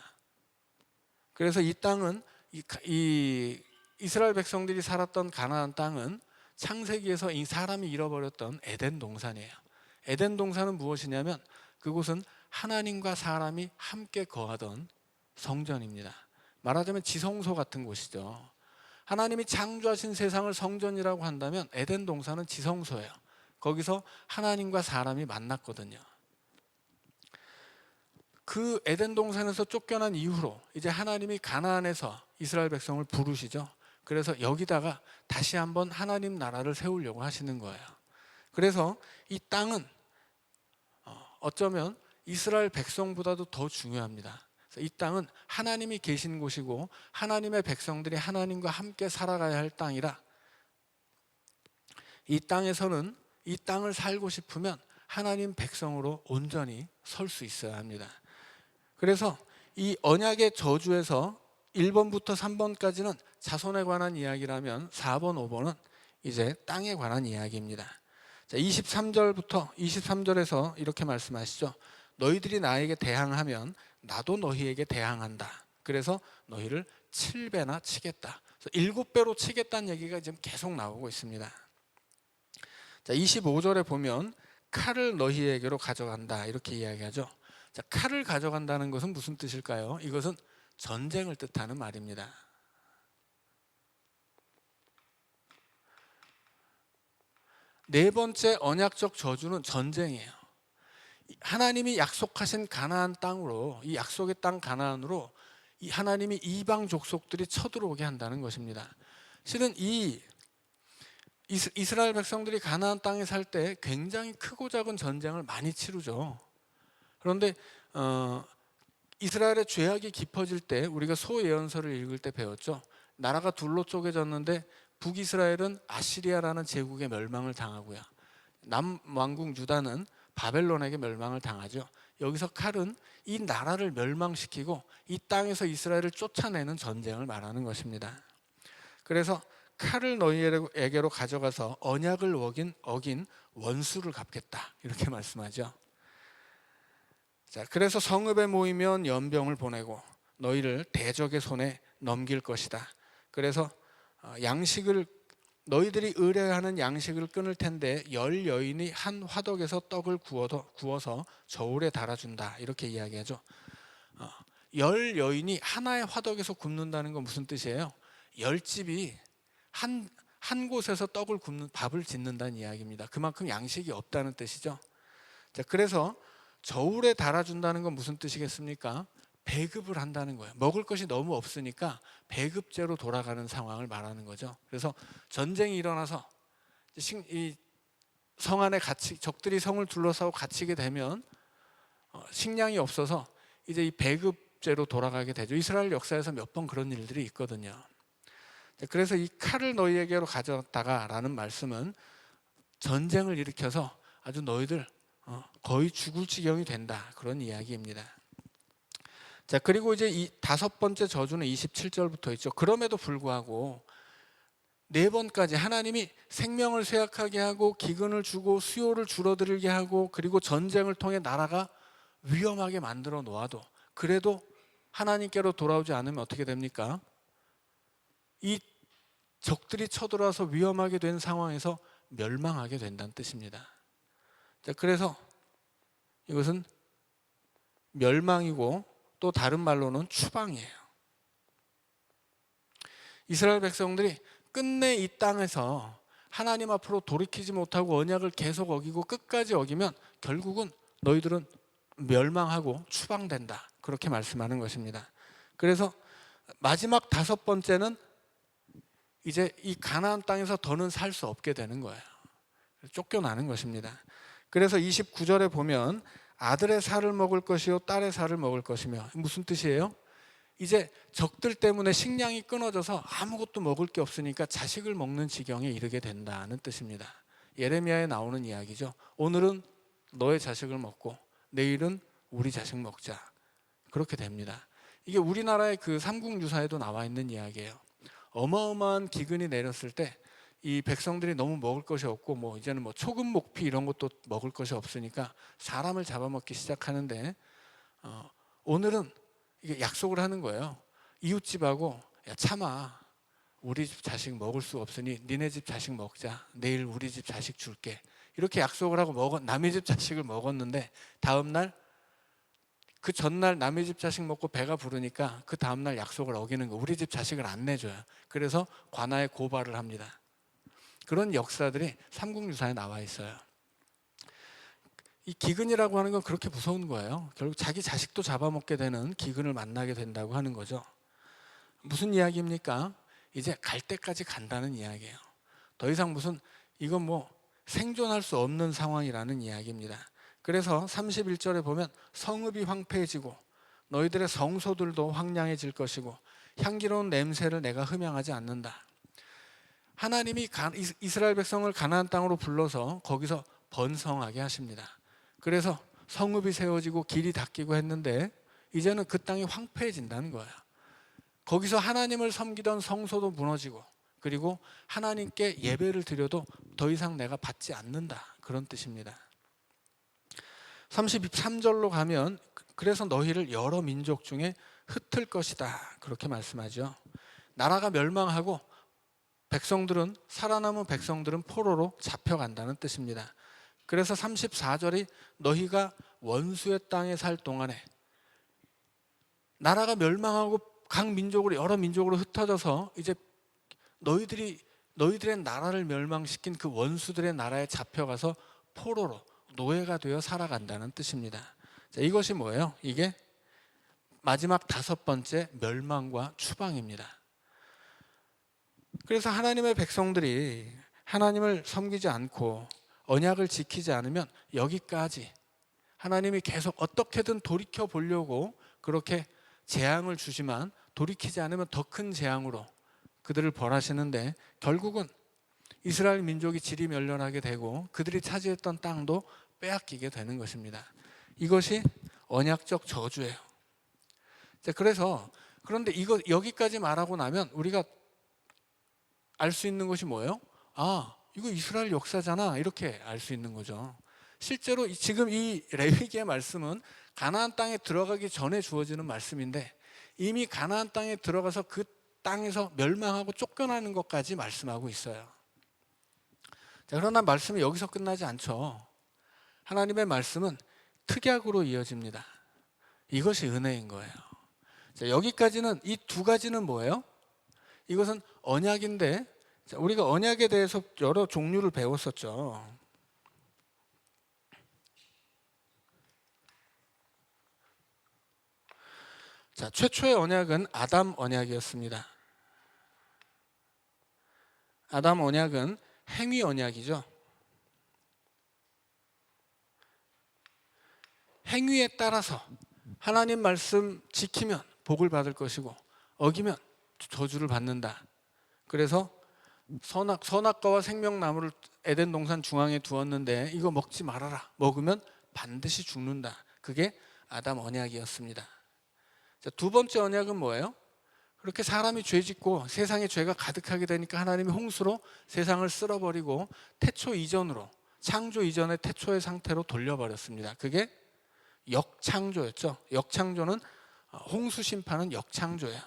그래서 이 땅은 이 이스라엘 백성들이 살았던 가나안 땅은 창세기에서 이 사람이 잃어버렸던 에덴 동산이에요. 에덴 동산은 무엇이냐면 그곳은 하나님과 사람이 함께 거하던 성전입니다. 말하자면 지성소 같은 곳이죠. 하나님이 창조하신 세상을 성전이라고 한다면 에덴 동산은 지성소예요. 거기서 하나님과 사람이 만났거든요. 그 에덴 동산에서 쫓겨난 이후로 이제 하나님이 가나안에서 이스라엘 백성을 부르시죠. 그래서 여기다가 다시 한번 하나님 나라를 세우려고 하시는 거예요. 그래서 이 땅은 어쩌면 이스라엘 백성보다도 더 중요합니다. 이 땅은 하나님이 계신 곳이고 하나님의 백성들이 하나님과 함께 살아가야 할 땅이라 이 땅에서는 이 땅을 살고 싶으면 하나님 백성으로 온전히 설 수 있어야 합니다. 그래서 이 언약의 저주에서 1번부터 3번까지는 자손에 관한 이야기라면 4번, 5번은 이제 땅에 관한 이야기입니다. 자, 23절에서 이렇게 말씀하시죠. 너희들이 나에게 대항하면 나도 너희에게 대항한다. 그래서 너희를 7배나 치겠다. 7배로 치겠다는 얘기가 지금 계속 나오고 있습니다. 자, 25절에 보면 칼을 너희에게로 가져간다 이렇게 이야기하죠. 자, 칼을 가져간다는 것은 무슨 뜻일까요? 이것은 전쟁을 뜻하는 말입니다. 네 번째 언약적 저주는 전쟁이에요. 하나님이 약속하신 가나안 땅으로, 이 약속의 땅 가나안으로 이 하나님이 이방 족속들이 쳐들어오게 한다는 것입니다. 실은 이 이스라엘 백성들이 가나안 땅에 살 때 굉장히 크고 작은 전쟁을 많이 치르죠. 그런데 이스라엘의 죄악이 깊어질 때 우리가 소예언서를 읽을 때 배웠죠. 나라가 둘로 쪼개졌는데 북이스라엘은 아시리아라는 제국의 멸망을 당하고요, 남왕국 유다는 바벨론에게 멸망을 당하죠. 여기서 칼은 이 나라를 멸망시키고 이 땅에서 이스라엘을 쫓아내는 전쟁을 말하는 것입니다. 그래서 칼을 너희에게로 가져가서 언약을 어긴 원수를 갚겠다 이렇게 말씀하죠. 자, 그래서 성읍에 모이면 연병을 보내고 너희를 대적의 손에 넘길 것이다. 그래서 양식을, 너희들이 의뢰하는 양식을 끊을 텐데 열 여인이 한 화덕에서 떡을 구워서 저울에 달아준다 이렇게 이야기하죠. 열 여인이 하나의 화덕에서 굽는다는 건 무슨 뜻이에요? 열 집이 한 곳에서 떡을 굽는, 밥을 짓는다는 이야기입니다. 그만큼 양식이 없다는 뜻이죠. 자, 그래서 저울에 달아준다는 건 무슨 뜻이겠습니까? 배급을 한다는 거예요. 먹을 것이 너무 없으니까 배급제로 돌아가는 상황을 말하는 거죠. 그래서 전쟁이 일어나서 이 성 안에 적들이 성을 둘러싸고 갇히게 되면 식량이 없어서 이제 이 배급제로 돌아가게 되죠. 이스라엘 역사에서 몇 번 그런 일들이 있거든요. 그래서 이 칼을 너희에게로 가져다가라는 말씀은 전쟁을 일으켜서 아주 너희들 거의 죽을 지경이 된다 그런 이야기입니다. 자, 그리고 이제 이 다섯 번째 저주는 27절부터 있죠. 그럼에도 불구하고 네 번까지 하나님이 생명을 쇠약하게 하고 기근을 주고 수요를 줄어들게 하고 그리고 전쟁을 통해 나라가 위험하게 만들어 놓아도 그래도 하나님께로 돌아오지 않으면 어떻게 됩니까? 이 적들이 쳐들어와서 위험하게 된 상황에서 멸망하게 된다는 뜻입니다. 자, 그래서 이것은 멸망이고 또 다른 말로는 추방이에요. 이스라엘 백성들이 끝내 이 땅에서 하나님 앞으로 돌이키지 못하고 언약을 계속 어기고 끝까지 어기면 결국은 너희들은 멸망하고 추방된다 그렇게 말씀하는 것입니다. 그래서 마지막 다섯 번째는 이제 이 가나안 땅에서 더는 살 수 없게 되는 거예요. 쫓겨나는 것입니다. 그래서 29절에 보면 아들의 살을 먹을 것이요 딸의 살을 먹을 것이며, 무슨 뜻이에요? 이제 적들 때문에 식량이 끊어져서 아무것도 먹을 게 없으니까 자식을 먹는 지경에 이르게 된다는 뜻입니다. 예레미야에 나오는 이야기죠. 오늘은 너의 자식을 먹고 내일은 우리 자식 먹자. 그렇게 됩니다. 이게 우리나라의 그 삼국유사에도 나와 있는 이야기예요. 어마어마한 기근이 내렸을 때 이 백성들이 너무 먹을 것이 없고 뭐 이제는 뭐 초금 목피 이런 것도 먹을 것이 없으니까 사람을 잡아먹기 시작하는데 오늘은 이게 약속을 하는 거예요. 이웃집하고 야 참아, 우리 집 자식 먹을 수 없으니 니네 집 자식 먹자. 내일 우리 집 자식 줄게. 이렇게 약속을 하고 남의 집 자식을 먹었는데 다음날 그 전날 남의 집 자식 먹고 배가 부르니까 그 다음날 약속을 어기는 거, 우리 집 자식을 안 내줘요. 그래서 관아에 고발을 합니다. 그런 역사들이 삼국유사에 나와 있어요. 이 기근이라고 하는 건 그렇게 무서운 거예요. 결국 자기 자식도 잡아먹게 되는 기근을 만나게 된다고 하는 거죠. 무슨 이야기입니까? 이제 갈 때까지 간다는 이야기예요. 더 이상 이건 뭐 생존할 수 없는 상황이라는 이야기입니다. 그래서 31절에 보면 성읍이 황폐해지고 너희들의 성소들도 황량해질 것이고 향기로운 냄새를 내가 흠양하지 않는다. 하나님이 이스라엘 백성을 가나안 땅으로 불러서 거기서 번성하게 하십니다. 그래서 성읍이 세워지고 길이 닦이고 했는데 이제는 그 땅이 황폐해진다는 거예요. 거기서 하나님을 섬기던 성소도 무너지고 그리고 하나님께 예배를 드려도 더 이상 내가 받지 않는다 그런 뜻입니다. 33절로 가면 그래서 너희를 여러 민족 중에 흩을 것이다 그렇게 말씀하죠. 나라가 멸망하고 백성들은 살아남은 백성들은 포로로 잡혀간다는 뜻입니다. 그래서 34절이 너희가 원수의 땅에 살 동안에 나라가 멸망하고 각 민족으로 여러 민족으로 흩어져서 이제 너희들의 나라를 멸망시킨 그 원수들의 나라에 잡혀가서 포로로 노예가 되어 살아간다는 뜻입니다. 자, 이것이 뭐예요? 이게 마지막 5번째 멸망과 추방입니다. 그래서 하나님의 백성들이 하나님을 섬기지 않고 언약을 지키지 않으면 여기까지 하나님이 계속 어떻게든 돌이켜 보려고 그렇게 재앙을 주지만 돌이키지 않으면 더 큰 재앙으로 그들을 벌하시는데 결국은 이스라엘 민족이 지리멸렬하게 되고 그들이 차지했던 땅도 빼앗기게 되는 것입니다. 이것이 언약적 저주예요. 그런데 이거 여기까지 말하고 나면 우리가 알 수 있는 것이 뭐예요? 아, 이거 이스라엘 역사잖아, 이렇게 알 수 있는 거죠. 실제로 지금 이 레위기의 말씀은 가나안 땅에 들어가기 전에 주어지는 말씀인데 이미 가나안 땅에 들어가서 그 땅에서 멸망하고 쫓겨나는 것까지 말씀하고 있어요. 자, 그러나 말씀이 여기서 끝나지 않죠. 하나님의 말씀은 특약으로 이어집니다. 이것이 은혜인 거예요. 자, 여기까지는 이 두 가지는 뭐예요? 이것은 언약인데, 자, 우리가 언약에 대해서 여러 종류를 배웠었죠. 자, 최초의 언약은 아담 언약이었습니다. 아담 언약은 행위 언약이죠. 행위에 따라서 하나님 말씀 지키면 복을 받을 것이고 어기면 저주를 받는다. 그래서 선악과와 생명나무를 에덴 동산 중앙에 두었는데 이거 먹지 말아라. 먹으면 반드시 죽는다. 그게 아담 언약이었습니다. 자, 두 번째 언약은 뭐예요? 그렇게 사람이 죄짓고 세상에 죄가 가득하게 되니까 하나님이 홍수로 세상을 쓸어버리고 태초 이전으로, 창조 이전의 태초의 상태로 돌려버렸습니다. 그게 역창조였죠. 역창조는 홍수 심판은 역창조예요.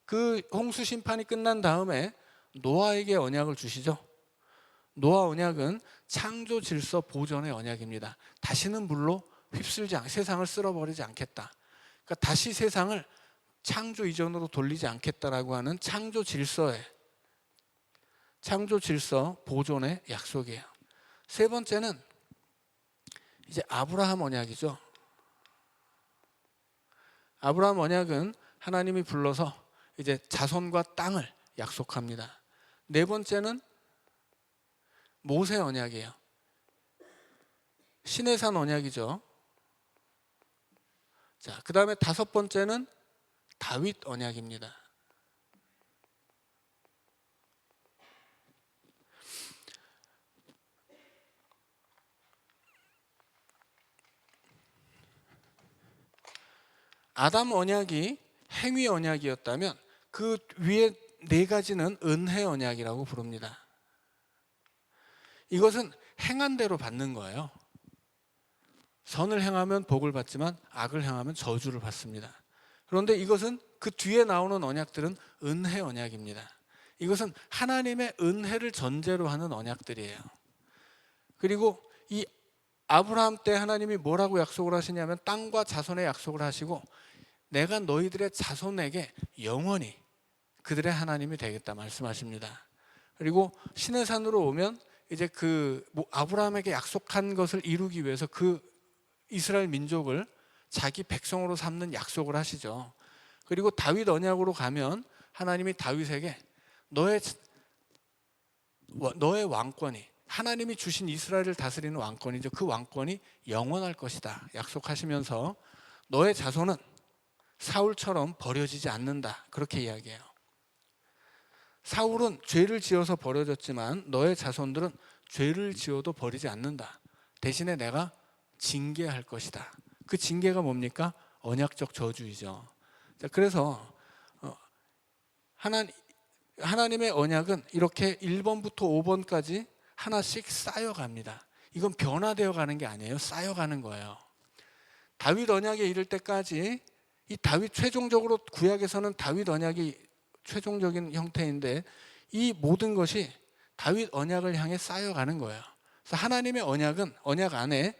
그 홍수 심판이 끝난 다음에 노아에게 언약을 주시죠. 노아 언약은 창조 질서 보존의 언약입니다. 다시는 물로 휩쓸지 세상을 쓸어버리지 않겠다. 그러니까 다시 세상을 창조 이전으로 돌리지 않겠다라고 하는 창조 질서 보존의 약속이에요. 세 번째는 이제 아브라함 언약이죠. 아브라함 언약은 하나님이 불러서 이제 자손과 땅을 약속합니다. 네 번째는 모세 언약이에요. 시내산 언약이죠. 자, 그 다음에 다섯 번째는 다윗 언약입니다. 아담 언약이 행위 언약이었다면 그 위에 네 가지는 은혜 언약이라고 부릅니다. 이것은 행한 대로 받는 거예요. 선을 행하면 복을 받지만 악을 행하면 저주를 받습니다. 그런데 이것은 그 뒤에 나오는 언약들은 은혜 언약입니다. 이것은 하나님의 은혜를 전제로 하는 언약들이에요. 그리고 이 아브라함 때 하나님이 뭐라고 약속을 하시냐면 땅과 자손의 약속을 하시고 내가 너희들의 자손에게 영원히 그들의 하나님이 되겠다 말씀하십니다. 그리고 시내산으로 오면 이제 그 아브라함에게 약속한 것을 이루기 위해서 그 이스라엘 민족을 자기 백성으로 삼는 약속을 하시죠. 그리고 다윗 언약으로 가면 하나님이 다윗에게 너의 왕권이, 하나님이 주신 이스라엘을 다스리는 왕권이죠. 그 왕권이 영원할 것이다 약속하시면서 너의 자손은 사울처럼 버려지지 않는다 그렇게 이야기해요. 사울은 죄를 지어서 버려졌지만 너의 자손들은 죄를 지어도 버리지 않는다. 대신에 내가 징계할 것이다. 그 징계가 뭡니까? 언약적 저주이죠. 자, 그래서 하나님의 언약은 이렇게 1번부터 5번까지 하나씩 쌓여갑니다. 이건 변화되어 가는 게 아니에요. 쌓여가는 거예요. 다윗 언약에 이를 때까지 이 다윗 최종적으로 구약에서는 다윗 언약이 최종적인 형태인데 이 모든 것이 다윗 언약을 향해 쌓여가는 거예요. 그래서 하나님의 언약은 언약 안에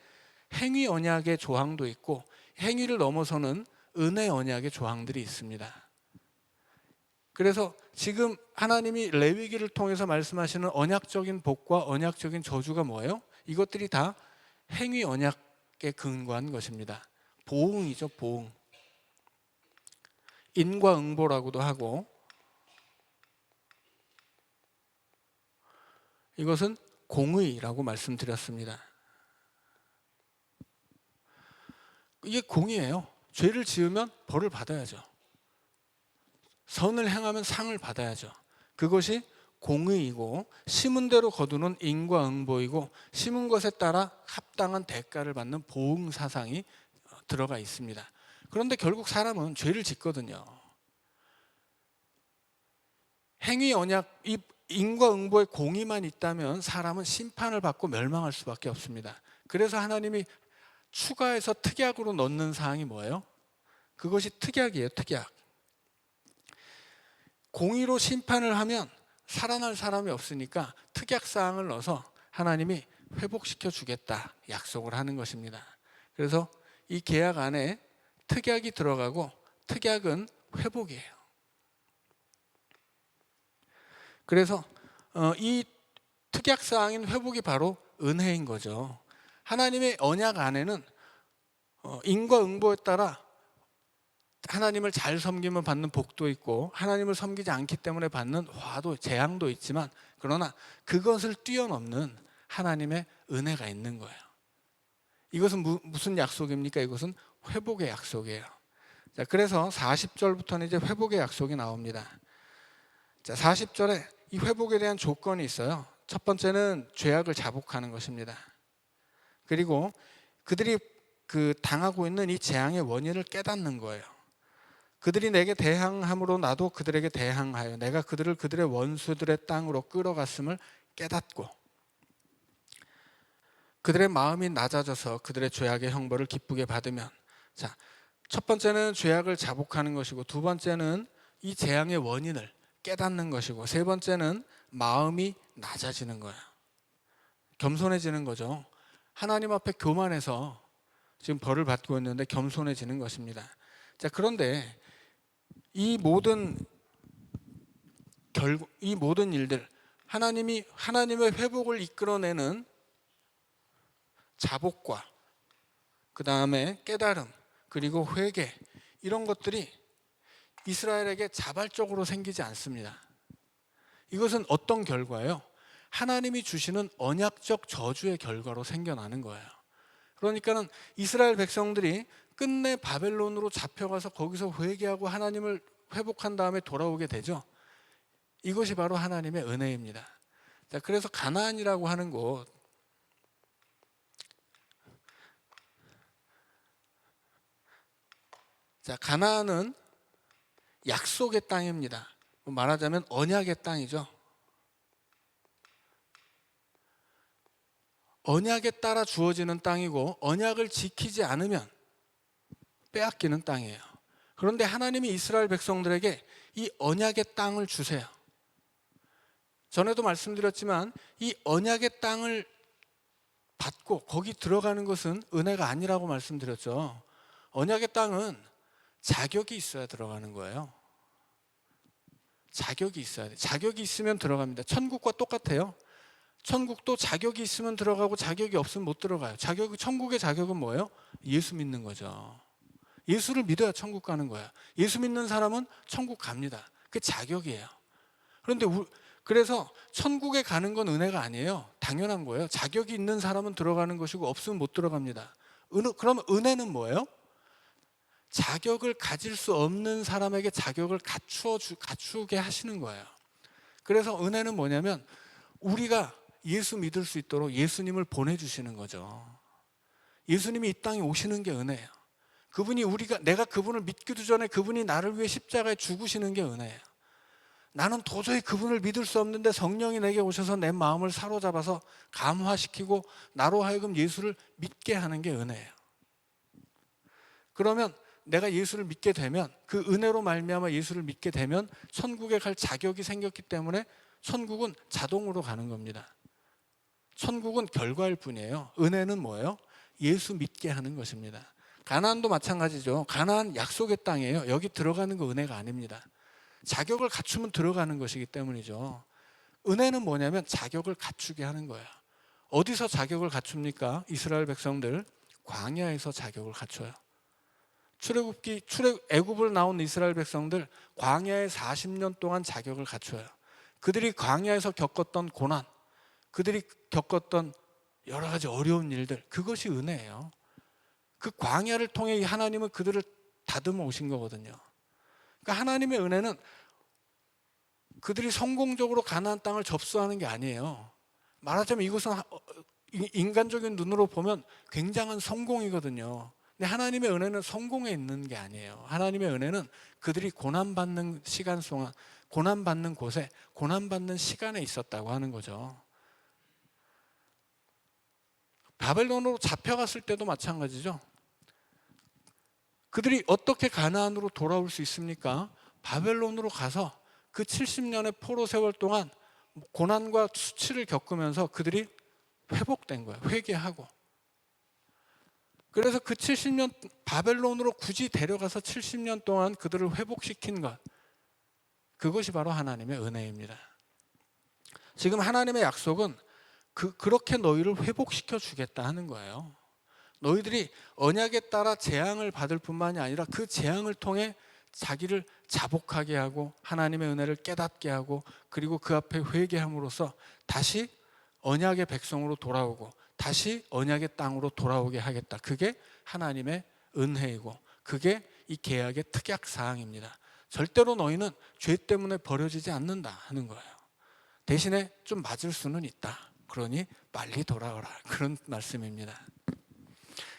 행위 언약의 조항도 있고 행위를 넘어서는 은혜 언약의 조항들이 있습니다. 그래서 지금 하나님이 레위기를 통해서 말씀하시는 언약적인 복과 언약적인 저주가 뭐예요? 이것들이 다 행위 언약에 근거한 것입니다. 보응이죠, 보응. 인과응보라고도 하고, 이것은 공의라고 말씀드렸습니다. 이게 공의예요. 죄를 지으면 벌을 받아야죠. 선을 행하면 상을 받아야죠. 그것이 공의이고 심은 대로 거두는 인과응보이고 심은 것에 따라 합당한 대가를 받는 보응 사상이 들어가 있습니다. 그런데 결국 사람은 죄를 짓거든요. 행위 언약, 이 인과응보의 공의만 있다면 사람은 심판을 받고 멸망할 수밖에 없습니다. 그래서 하나님이 추가해서 특약으로 넣는 사항이 뭐예요? 그것이 특약이에요, 특약. 공의로 심판을 하면 살아날 사람이 없으니까 특약 사항을 넣어서 하나님이 회복시켜 주겠다 약속을 하는 것입니다. 그래서 이 계약 안에 특약이 들어가고 특약은 회복이에요. 그래서 이 특약 사항인 회복이 바로 은혜인 거죠. 하나님의 언약 안에는 인과응보에 따라 하나님을 잘 섬기면 받는 복도 있고 하나님을 섬기지 않기 때문에 받는 화도 재앙도 있지만 그러나 그것을 뛰어넘는 하나님의 은혜가 있는 거예요. 이것은 무슨 약속입니까? 이것은 회복의 약속이에요. 자, 그래서 40절부터는 이제 회복의 약속이 나옵니다. 자, 40절에 이 회복에 대한 조건이 있어요. 첫 번째는 죄악을 자복하는 것입니다. 그리고 그들이 당하고 있는 이 재앙의 원인을 깨닫는 거예요. 그들이 내게 대항함으로 나도 그들에게 대항하여 내가 그들을 그들의 원수들의 땅으로 끌어갔음을 깨닫고 그들의 마음이 낮아져서 그들의 죄악의 형벌을 기쁘게 받으면, 자, 첫 번째는 죄악을 자복하는 것이고 두 번째는 이 재앙의 원인을 깨닫는 것이고 세 번째는 마음이 낮아지는 거예요. 겸손해지는 거죠. 하나님 앞에 교만해서 지금 벌을 받고 있는데 겸손해지는 것입니다. 자, 그런데 이 모든 일들, 하나님이 하나님의 회복을 이끌어내는 자복과 그 다음에 깨달음 그리고 회개, 이런 것들이 이스라엘에게 자발적으로 생기지 않습니다. 이것은 어떤 결과예요? 하나님이 주시는 언약적 저주의 결과로 생겨나는 거예요. 그러니까는 이스라엘 백성들이 끝내 바벨론으로 잡혀가서 거기서 회개하고 하나님을 회복한 다음에 돌아오게 되죠. 이것이 바로 하나님의 은혜입니다. 자, 그래서 가나안이라고 하는 곳, 자, 가나안은 약속의 땅입니다. 말하자면 언약의 땅이죠. 언약에 따라 주어지는 땅이고 언약을 지키지 않으면 빼앗기는 땅이에요. 그런데 하나님이 이스라엘 백성들에게 이 언약의 땅을 주세요. 전에도 말씀드렸지만 이 언약의 땅을 받고 거기 들어가는 것은 은혜가 아니라고 말씀드렸죠. 언약의 땅은 자격이 있어야 들어가는 거예요. 자격이 있어야 돼요. 자격이 있으면 들어갑니다. 천국과 똑같아요. 천국도 자격이 있으면 들어가고 자격이 없으면 못 들어가요. 천국의 자격은 뭐예요? 예수 믿는 거죠. 예수를 믿어야 천국 가는 거야. 예수 믿는 사람은 천국 갑니다. 그게 자격이에요. 그런데 그래서 천국에 가는 건 은혜가 아니에요. 당연한 거예요. 자격이 있는 사람은 들어가는 것이고 없으면 못 들어갑니다. 그러면 은혜는 뭐예요? 자격을 가질 수 없는 사람에게 자격을 갖추게 하시는 거예요. 그래서 은혜는 뭐냐면 우리가 예수 믿을 수 있도록 예수님을 보내주시는 거죠. 예수님이 이 땅에 오시는 게 은혜예요. 내가 그분을 믿기도 전에 그분이 나를 위해 십자가에 죽으시는 게 은혜예요. 나는 도저히 그분을 믿을 수 없는데 성령이 내게 오셔서 내 마음을 사로잡아서 감화시키고 나로 하여금 예수를 믿게 하는 게 은혜예요. 그러면 내가 예수를 믿게 되면 그 은혜로 말미암아 예수를 믿게 되면 천국에 갈 자격이 생겼기 때문에 천국은 자동으로 가는 겁니다. 천국은 결과일 뿐이에요. 은혜는 뭐예요? 예수 믿게 하는 것입니다. 가나안도 마찬가지죠. 가나안 약속의 땅이에요. 여기 들어가는 거 은혜가 아닙니다. 자격을 갖추면 들어가는 것이기 때문이죠. 은혜는 뭐냐면 자격을 갖추게 하는 거예요. 어디서 자격을 갖춥니까? 이스라엘 백성들 광야에서 자격을 갖춰요. 애굽을 나온 이스라엘 백성들 광야에 40년 동안 자격을 갖춰요. 그들이 광야에서 겪었던 고난, 그들이 겪었던 여러 가지 어려운 일들, 그것이 은혜예요. 그 광야를 통해 하나님은 그들을 다듬어 오신 거거든요. 그러니까 하나님의 은혜는 그들이 성공적으로 가나안 땅을 접수하는 게 아니에요. 말하자면 이것은 인간적인 눈으로 보면 굉장한 성공이거든요. 근데 하나님의 은혜는 성공에 있는 게 아니에요. 하나님의 은혜는 그들이 고난받는 시간 동안, 고난받는 곳에, 고난받는 시간에 있었다고 하는 거죠. 바벨론으로 잡혀갔을 때도 마찬가지죠. 그들이 어떻게 가나안으로 돌아올 수 있습니까? 바벨론으로 가서 그 70년의 포로 세월 동안 고난과 수치를 겪으면서 그들이 회복된 거예요. 회개하고. 그래서 그 70년 바벨론으로 굳이 데려가서 70년 동안 그들을 회복시킨 것, 그것이 바로 하나님의 은혜입니다. 지금 하나님의 약속은 그렇게 너희를 회복시켜 주겠다 하는 거예요. 너희들이 언약에 따라 재앙을 받을 뿐만이 아니라 그 재앙을 통해 자기를 자복하게 하고 하나님의 은혜를 깨닫게 하고 그리고 그 앞에 회개함으로써 다시 언약의 백성으로 돌아오고 다시 언약의 땅으로 돌아오게 하겠다. 그게 하나님의 은혜이고 그게 이 계약의 특약사항입니다. 절대로 너희는 죄 때문에 버려지지 않는다 하는 거예요. 대신에 좀 맞을 수는 있다. 그러니 빨리 돌아오라. 그런 말씀입니다.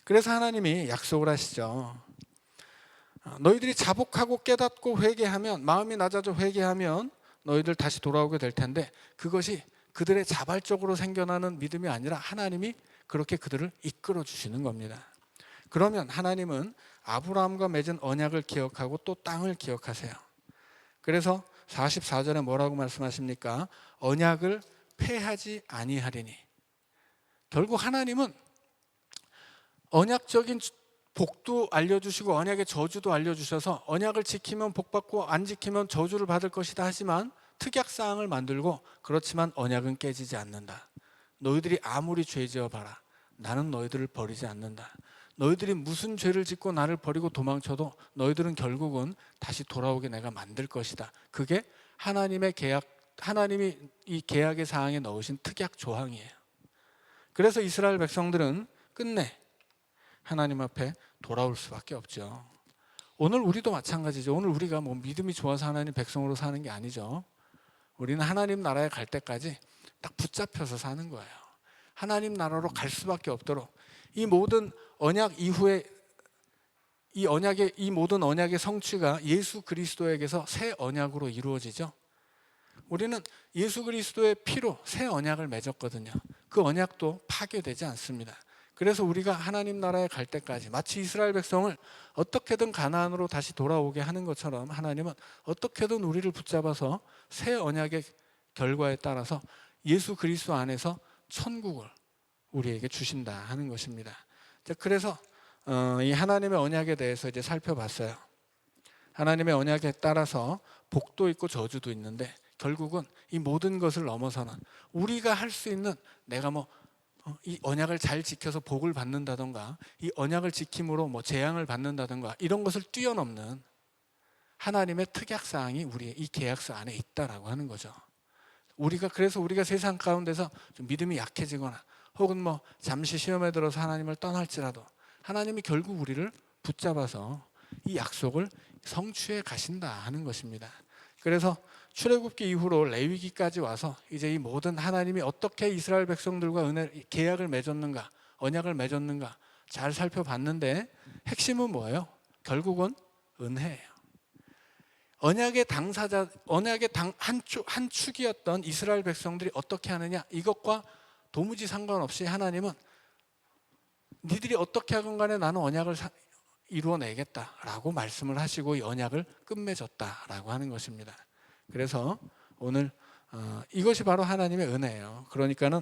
그래서 하나님이 약속을 하시죠. 너희들이 자복하고 깨닫고 회개하면, 마음이 낮아져 회개하면 너희들 다시 돌아오게 될 텐데 그것이 그들의 자발적으로 생겨나는 믿음이 아니라 하나님이 그렇게 그들을 이끌어 주시는 겁니다. 그러면 하나님은 아브라함과 맺은 언약을 기억하고 또 땅을 기억하세요. 그래서 44절에 뭐라고 말씀하십니까? 언약을 폐하지 아니하리니. 결국 하나님은 언약적인 복도 알려주시고 언약의 저주도 알려주셔서 언약을 지키면 복받고 안 지키면 저주를 받을 것이다 하지만 특약사항을 만들고 그렇지만 언약은 깨지지 않는다. 너희들이 아무리 죄지어 봐라. 나는 너희들을 버리지 않는다. 너희들이 무슨 죄를 짓고 나를 버리고 도망쳐도 너희들은 결국은 다시 돌아오게 내가 만들 것이다. 그게 하나님의 계약, 하나님이 이 계약의 사항에 넣으신 특약 조항이에요. 그래서 이스라엘 백성들은 끝내 하나님 앞에 돌아올 수밖에 없죠. 오늘 우리도 마찬가지죠. 오늘 우리가 뭐 믿음이 좋아서 하나님 백성으로 사는 게 아니죠. 우리는 하나님 나라에 갈 때까지 딱 붙잡혀서 사는 거예요. 하나님 나라로 갈 수밖에 없도록 이 모든 언약 이후에 이 모든 언약의 성취가 예수 그리스도에게서 새 언약으로 이루어지죠. 우리는 예수 그리스도의 피로 새 언약을 맺었거든요. 그 언약도 파괴되지 않습니다. 그래서 우리가 하나님 나라에 갈 때까지 마치 이스라엘 백성을 어떻게든 가나안으로 다시 돌아오게 하는 것처럼 하나님은 어떻게든 우리를 붙잡아서 새 언약의 결과에 따라서 예수 그리스도 안에서 천국을 우리에게 주신다 하는 것입니다. 그래서 이 하나님의 언약에 대해서 이제 살펴봤어요. 하나님의 언약에 따라서 복도 있고 저주도 있는데 결국은 이 모든 것을 넘어서는 우리가 할 수 있는 내가 이 언약을 잘 지켜서 복을 받는다던가 이 언약을 지킴으로 재앙을 받는다던가 이런 것을 뛰어넘는 하나님의 특약사항이 우리의 이 계약서 안에 있다라고 하는 거죠. 그래서 우리가 세상 가운데서 좀 믿음이 약해지거나 혹은 잠시 시험에 들어서 하나님을 떠날지라도 하나님이 결국 우리를 붙잡아서 이 약속을 성취해 가신다 하는 것입니다. 그래서 출애굽기 이후로 레위기까지 와서 이제 이 모든 하나님이 어떻게 이스라엘 백성들과 계약을 맺었는가, 언약을 맺었는가 잘 살펴봤는데 핵심은 뭐예요? 결국은 은혜예요. 언약의 당사자, 한 축이었던 이스라엘 백성들이 어떻게 하느냐 이것과 도무지 상관없이 하나님은 니들이 어떻게 하건 간에 나는 언약을 이루어내겠다라고 말씀을 하시고 이 언약을 끝맺었다라고 하는 것입니다. 그래서 오늘 이것이 바로 하나님의 은혜예요. 그러니까는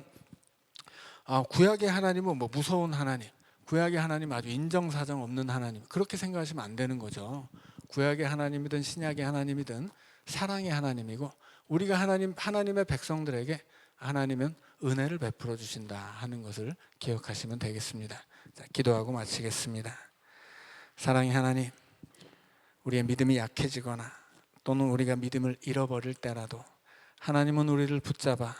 구약의 하나님은 뭐 무서운 하나님, 구약의 하나님 아주 인정사정 없는 하나님, 그렇게 생각하시면 안 되는 거죠. 구약의 하나님이든 신약의 하나님이든 사랑의 하나님이고, 우리가 하나님의 백성들에게 하나님은 은혜를 베풀어 주신다 하는 것을 기억하시면 되겠습니다. 자, 기도하고 마치겠습니다. 사랑의 하나님, 우리의 믿음이 약해지거나 또는 우리가 믿음을 잃어버릴 때라도 하나님은 우리를 붙잡아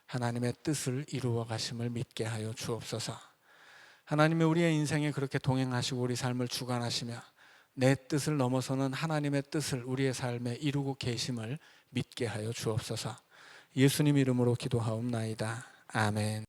하나님의 뜻을 이루어 가심을 믿게 하여 주옵소서. 하나님이 우리의 인생에 그렇게 동행하시고 우리 삶을 주관하시며 내 뜻을 넘어서는 하나님의 뜻을 우리의 삶에 이루고 계심을 믿게 하여 주옵소서. 예수님 이름으로 기도하옵나이다. 아멘.